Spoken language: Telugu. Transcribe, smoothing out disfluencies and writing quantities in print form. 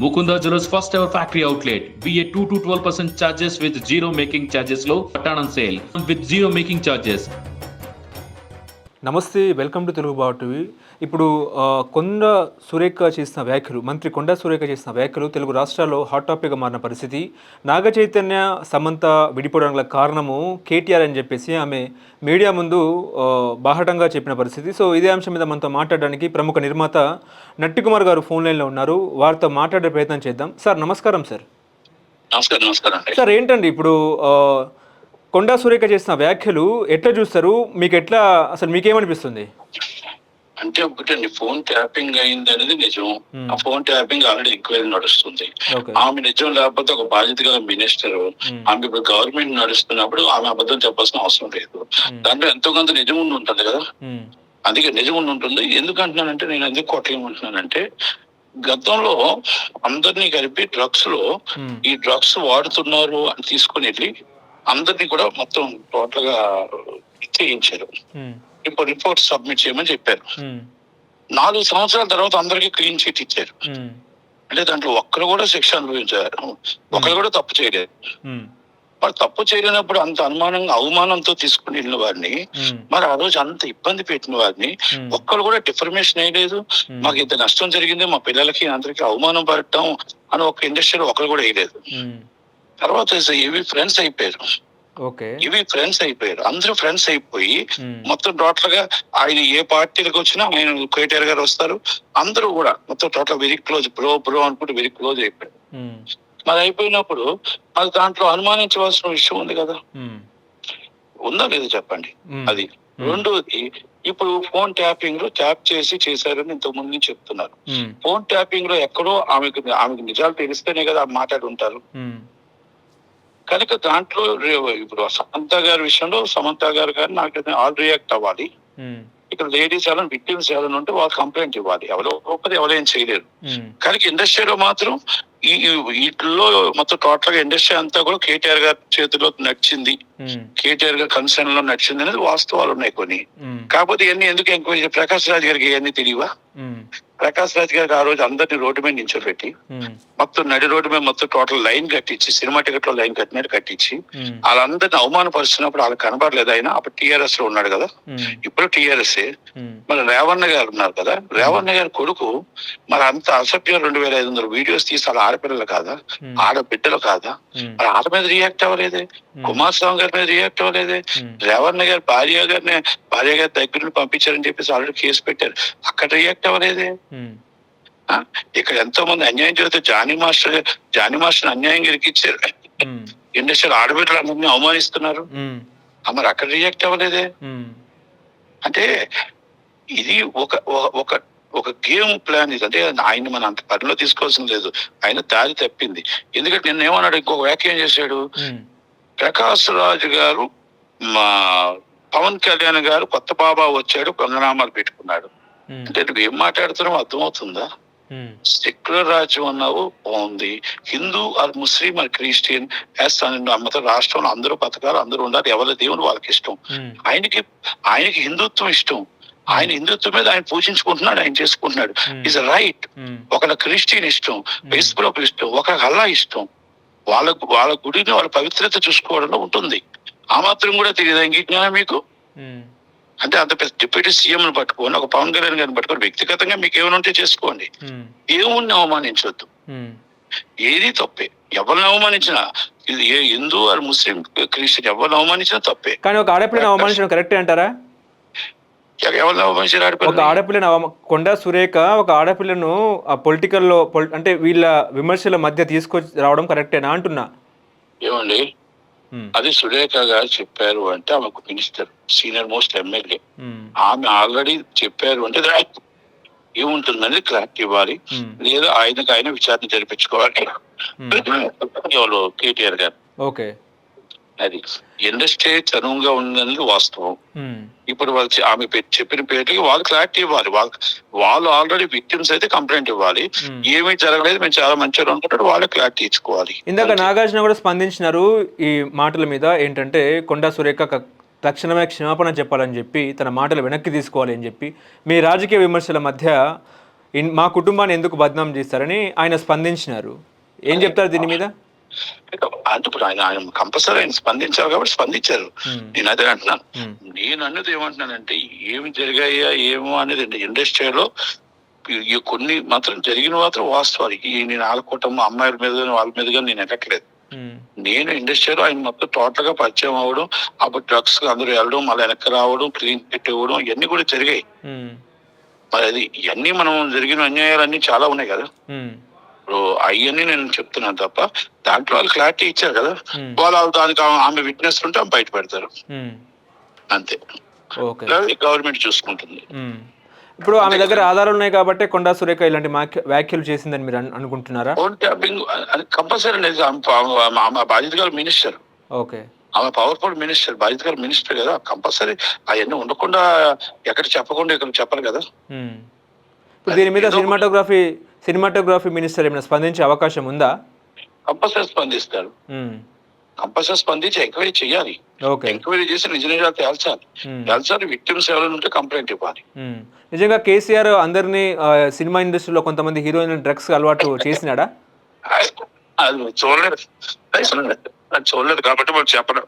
Mukunda Jewellers first ever factory outlet. BA 2 to 12% charges with zero making charges low. Pattern on sale with zero making charges. నమస్తే, వెల్కమ్ టు తెలుగు బావ టీవీ. ఇప్పుడు కొండ సురేఖ చేసిన వ్యాఖ్యలు, మంత్రి కొండ సురేఖ చేసిన వ్యాఖ్యలు తెలుగు రాష్ట్రాల్లో హాట్ టాపిక్గా మారిన పరిస్థితి. నాగ చైతన్య సమంత విడిపోవడానికి కారణము కేటీఆర్ అని చెప్పేసి ఆమె మీడియా ముందు బాహటంగా చెప్పిన పరిస్థితి. సో ఇదే అంశం మీద మనతో మాట్లాడడానికి ప్రముఖ నిర్మాత నట్టి కుమార్ గారు ఫోన్ లైన్లో ఉన్నారు. వారితో మాట్లాడే ప్రయత్నం చేద్దాం. సార్ నమస్కారం. సార్ నమస్కారం సార్, ఏంటండి ఇప్పుడు కొండా సురేఖ చేసిన వ్యాఖ్యలు ఎట్లా చూస్తారు? మీకు ఎట్లా, అసలు మీకేమనిపిస్తుంది? అంటే ఒకటండి, ఫోన్ ట్యాపింగ్ అయింది అనేది నిజం. ఆ ఫోన్ ట్యాపింగ్ ఆల్రెడీ ఎంక్వైరీ నడుస్తుంది. ఆమె నిజం లేకపోతే ఒక బాధ్యత గల మినిస్టర్, ఆమె ఇప్పుడు గవర్నమెంట్ నడుస్తున్నప్పుడు ఆమె అబద్ధం చెప్పాల్సిన అవసరం లేదు. దాంట్లో ఎంతో కొంత నిజం ఉండి ఉంటుంది కదా. అందుకే నిజం ఉండి ఉంటుంది. ఎందుకంటున్నానంటే, నేను ఎందుకు కొట్టలేమంటున్నానంటే, గతంలో అందరినీ కలిపి డ్రగ్స్ లో ఈ డ్రగ్స్ వాడుతున్నారు అని తీసుకుని వెళ్ళి అందరినీ కూడా మొత్తం టోటల్ గా చేయించారు. ఇప్పుడు రిపోర్ట్ సబ్మిట్ చేయమని చెప్పారు. 4 సంవత్సరాల తర్వాత అందరికీ క్లీన్ చిట్ ఇచ్చారు. అంటే దాంట్లో ఒక్కరు కూడా శిక్ష అనుభవించారు, ఒకరు కూడా తప్పు చేయలేదు. మరి తప్పు చేయలేనప్పుడు అంత అవమానంతో తీసుకుని వెళ్ళిన వారిని, మరి ఆ రోజు అంత ఇబ్బంది పెట్టిన వారిని ఒక్కరు కూడా డిఫర్మేషన్ వేయలేదు. మాకు ఇంత నష్టం జరిగింది, మా పిల్లలకి అందరికి అవమానం పడటం అని ఒక ఇండస్ట్రీలో ఒకరు కూడా వేయలేదు. తర్వాత ఇవి ఫ్రెండ్స్ అయిపోయారు. అందరూ ఫ్రెండ్స్ అయిపోయి మొత్తం టోటల్ గా ఆయన ఏ పార్టీలకు వచ్చినా ఆయన కేటీఆర్ గారు వస్తారు. అందరూ కూడా మొత్తం టోటల్ వెరీ క్లోజ్, బ్రో అనుకుంటే వెరీ క్లోజ్ అయిపోయారు. మరి అయిపోయినప్పుడు అది దాంట్లో అనుమానించవలసిన విషయం ఉంది కదా, ఉందా లేదా చెప్పండి. అది రెండోది, ఇప్పుడు ఫోన్ ట్యాపింగ్ లో ట్యాప్ చేశారని ఇంతకు ముందు నుంచి చెప్తున్నారు. ఫోన్ ట్యాపింగ్ లో ఎక్కడో ఆమెకు నిజాలు తెలిస్తేనే కదా మాట్లాడి ఉంటారు. కనుక దాంట్లో ఇప్పుడు సమంత గారి విషయంలో సమంత గారు నాకు ఆల్ రియాక్ట్ అవ్వాలి. ఇక్కడ లేడీస్ ఎవరైనా విక్టిమ్స్ ఎవరైనా ఉంటే వాళ్ళు కంప్లైంట్ ఇవ్వాలి. ఎవరో ఒకటి ఎవరేం చేయలేరు. కనుక ఇండస్ట్రీలో మాత్రం వీటిలో మొత్తం టోటల్ గా ఇండస్ట్రీ అంతా కూడా కేటీఆర్ గారి చేతిలో నడిచింది, కేటీఆర్ గారి కన్సర్న్ లో నడిచింది అనేది వాస్తవాలు ఉన్నాయి కొన్ని. కాకపోతే ఇవన్నీ ఎందుకు ఎంక్వైరీ, ప్రకాష్ రాజ్ గారికి ఇవన్నీ తెలియవా? ప్రకాష్ రాజ్ గారికి ఆ రోజు అందరినీ రోడ్డు మీద నించోబెట్టి మొత్తం నడి రోడ్డు మీద మొత్తం టోటల్ లైన్ కట్టించి, సినిమా టికెట్ లో లైన్ కట్టినట్టు కట్టించి వాళ్ళందరినీ అవమానపరుస్తున్నప్పుడు వాళ్ళకి కనబడలేదు. ఆయన అప్పుడు టీఆర్ఎస్ లో ఉన్నాడు కదా, ఇప్పుడు టీఆర్ఎస్. మరి రేవణ్ణ గారు ఉన్నారు కదా, రేవణ్ణ గారి కొడుకు మరి అంత అసభ్యం 2500 వీడియోస్ తీసి వాళ్ళ ఆడపిల్లలు కాదా, ఆడబిడ్డలు కాదా? మరి ఆడ మీద రియాక్ట్ అవ్వలేదే, కుమారస్వామి గారి మీద రియాక్ట్ అవ్వలేదే, రేవణ్ణ గారి భార్య గారి దగ్గర పంపించారని చెప్పేసి ఆల్రెడీ కేసు పెట్టారు, అక్కడ రియాక్ట్ అవ్వలేదే. ఇక్కడ ఎంతో మంది అన్యాయం చేస్తే జానీ మాస్టర్ అన్యాయం ఇరికిచ్చారు. ఇండస్ట్రీ ఆడబిడ్డలు అందరినీ అవమానిస్తున్నారు, మరి అక్కడ రియాక్ట్ అవ్వలేదే. అంటే ఇది ఒక గేమ్ ప్లాన్. ఇది అంటే ఆయన మనం అంత పరిలో తీసుకోవాల్సిన లేదు, ఆయన దారి తప్పింది. ఎందుకంటే నిన్న ఏమన్నాడు, ఇంకొక వ్యాఖ్యం చేశాడు, ప్రకాష్ రాజ్ గారు మా పవన్ కళ్యాణ్ గారు కొత్త బాబా వచ్చాడు, కొంగనామాలు పెట్టుకున్నాడు అంటే నువ్వు ఏం మాట్లాడుతున్నావు అర్థమవుతుందా? సెక్యులర్ రాజ్యం అన్నావు బాగుంది, Hindu or Muslim or Christian అమ్మతో రాష్ట్రంలో అందరూ బతకాలి, అందరూ ఉండాలి, ఎవరి దేవుడు వాళ్ళకి ఇష్టం. ఆయనకి హిందుత్వం ఇష్టం, ఆయన హిందుత్వం మీద ఆయన పూజించుకుంటున్నాడు, ఆయన చేసుకుంటున్నాడు, ఇస్ రైట్. ఒకళ్ళ క్రిస్టియన్ ఇష్టం, యేసుప్రభు ఇష్టం, ఒకళ్ళకి అల్లా ఇష్టం, వాళ్ళ గుడిని వాళ్ళ పవిత్రత చూసుకోవడంలో ఉంటుంది. ఆ మాత్రం కూడా తెలియదు ఇంక జ్ఞానం మీకు? అంటే అంత పెద్ద డిప్యూటీ సీఎం ని పట్టుకోండి, ఒక పవన్ కళ్యాణ్ గారిని పట్టుకొని వ్యక్తిగతంగా మీకు ఏమైనా ఉంటే చేసుకోండి, ఏముంది అవమానించవద్దు. ఏది తప్పే, ఎవరిని అవమానించినా, ఇది ఏ హిందూ ఆర్ ముస్లిం క్రిస్టియన్ ఎవరిని అవమానించినా తప్పే. కానీ ఒక ఆడపిల్లని అవమానించడం కరెక్టే అంటారా? ఎవరిని అవమానించారు? ఒక ఆడపిల్లని కొండా సురేఖ ఒక ఆడపిల్లను ఆ పొలిటికల్లో అంటే వీళ్ళ విమర్శల మధ్య తీసుకొచ్చి రావడం కరెక్టేనా అంటున్నా. ఏమండి, అది సురేఖ గారు చెప్పారు అంటే ఆమెకు మినిస్టర్, సీనియర్ మోస్ట్ ఎమ్మెల్యే, ఆమె ఆల్రెడీ చెప్పారు అంటే ఏముంటుందని క్లారిటీ ఇవ్వాలి, లేదా ఆయన విచారణ జరిపించుకోవాలి ఎవరు, కేటీఆర్ గారు. ఓకే, అది ఇండస్ట్రీ చనువుగా ఉందనేది వాస్తవం. ఇప్పుడు వాళ్ళు ఆమె చెప్పిన పేర్లకి వాళ్ళు క్లారిటీ ఇవ్వాలి. వాళ్ళు ఆల్రెడీ విక్టిమ్స్ అయితే కంప్లైంట్ ఇవ్వాలి, ఏమీ జరగలేదు మేము చాలా మంచిగా ఉంటున్నాడు, వాళ్ళు క్లారిటీ ఇచ్చుకోవాలి. ఇందాక నాగార్జున కూడా స్పందించినారు ఈ మాటల మీద. ఏంటంటే కొండా సురేఖ తక్షణమే క్షమాపణ చెప్పాలని చెప్పి, తన మాటలు వెనక్కి తీసుకోవాలి అని చెప్పి, మీ రాజకీయ విమర్శల మధ్య మా కుటుంబాన్ని ఎందుకు బద్నాం చేస్తారని ఆయన స్పందించినారు. ఏం చెప్తారు దీని మీద? అంటే ఇప్పుడు ఆయన కంపల్సరీ ఆయన స్పందించారు కాబట్టి స్పందించారు. నేను అదే అంటున్నాను. నేను అన్నది ఏమంటున్నానంటే ఏమి జరిగాయా ఏమో అనేది ఇండస్ట్రీలో కొన్ని మాత్రం జరిగిన మాత్రం వాస్తవాలు. నేను ఆలకోవటం అమ్మాయిల మీద వాళ్ళ మీద కానీ నేను ఎక్కట్లేదు. నేను ఇండస్ట్రీలో ఆయన మొత్తం టోటల్ గా పరిచయం అవ్వడం, అప్పుడు డ్రగ్స్ అందరూ వెళ్ళడం, మళ్ళీ వెనక్కి రావడం, క్లీన్ చిట్ ఇవ్వడం ఇవన్నీ కూడా జరిగాయి. మరి అది ఇవన్నీ మనం జరిగిన అన్యాయాలన్నీ చాలా ఉన్నాయి కదా. అవన్నీ నేను చెప్తున్నాను తప్ప దాంట్లో వాళ్ళు క్లారిటీ ఇచ్చారు కదా. వాళ్ళు దానికి ఆమె విట్నెస్ ఉంటే ఆమె బయట పెడతారు అంతే. గవర్నమెంట్ చూసుకుంటుంది. ఇప్పుడు ఆమె దగ్గర ఆధారాలు ఉన్నాయి కాబట్టి కొండా సురేఖ ఇలాంటి వ్యాఖ్యలు చేసిందని మీరు అనుకుంటున్నారా? ఫోన్ ట్యాపింగ్ కంపల్సరీ లేదు. ఆమె బాధ్యత గారు మినిస్టర్. ఓకే, ఆమె పవర్ఫుల్ మినిస్టర్, బాధ్యత గారు మినిస్టర్ కదా. కంపల్సరీ అవన్నీ ఉండకుండా ఎక్కడ చెప్పకుండా ఇక్కడ చెప్పరు కదా. ఇప్పుడు దీని మీద సినిమాటోగ్రఫీ మినిస్టర్ ఏమైనా స్పందించే అవకాశం ఉందా? కంపల్సరీ స్పందిస్తారు. కంపల్సరీ స్పందించి ఎంక్వైరీ చేయాలి. ఎంక్వైరీ చేసి నిజంగా తేల్చాలి. విక్టిమ్స్ ఎవరైనా ఉంటే కంప్లైంట్ ఇవ్వాలి. నిజంగా కేసీఆర్ అందరినీ సినిమా ఇండస్ట్రీలో కొంతమంది హీరోయిన్ డ్రగ్స్ అలవాటు చేసినాడా? అది చూడలేదు కాబట్టి మనం చెప్పడం.